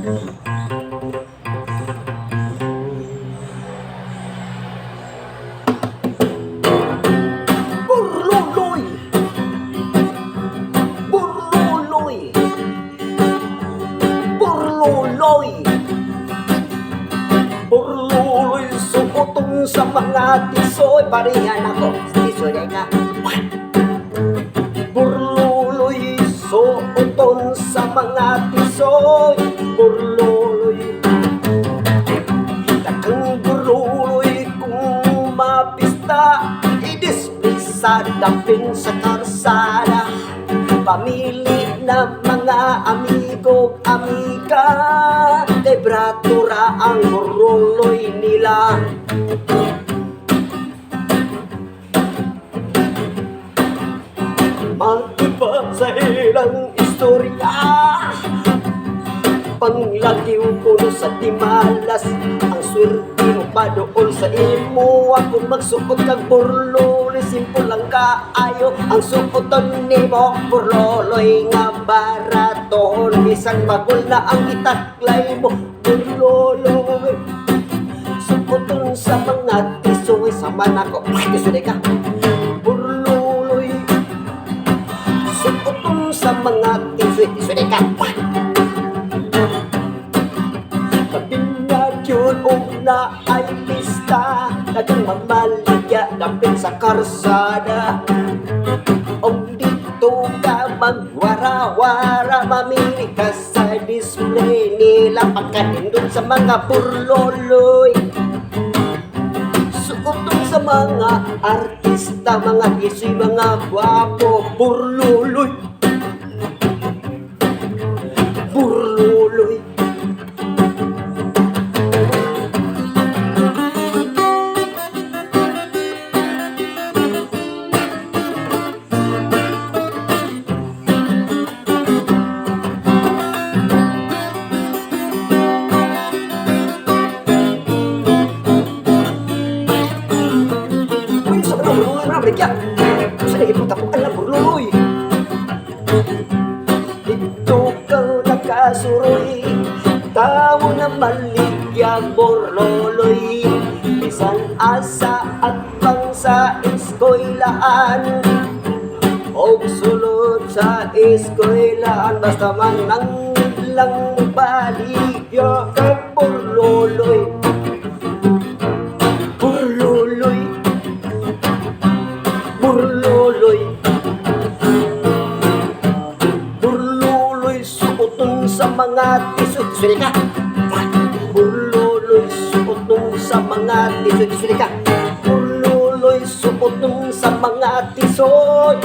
Burluloy! Burluloy! Burluloy! Burluloy, suotong sa mga tisoy. Parihan ako, tisoy ka. Burluloy, suotong sa mga tisoy. Burluloy, dakang burluloy kung mapista. Idispisada dapin sa karsada. Pamili na mga amigo, amiga. Kay bratura ang burluloy nila. Mag-iba sa ilang istorya. Panglagiw puno sa timalas. Ang swerte mo pa doon sa imo. Ako magsuot kag burluloy, simple lang kaayo. Ang suoton nimo burluloy nga baraton. Bisang magul na ang itaklay mo burluloy. Suoton sa mga tisoy. Sama na ko, tisoy ka. Burluloy, suoton sa mga tisoy. Tisoy ka. Na ay pista, dagang mamaligya dapit sa karsada. Om dito ka magwara-wara, mamili ka sa display nila. Pagkatindot sa mga burluloy, suotong sa mga artista, mga isoy, mga gwapo. Burluloy, burluloy. Ya, saya iputapukan na burluloy. Dito kang nakasuroy, tao na maligya burluloy. Bisan asa at bangsa iskoylaan, og sulod sa iskoylaan. Basta man nang lang baligya kang burluloy. Burluloy, burluloy, burluloy, suotong sa mga tisoy. Tisoy ka. Burluloy, suotong sa mga tisoy. Tisoy ka. Burluloy, suotong sa mga tisoy.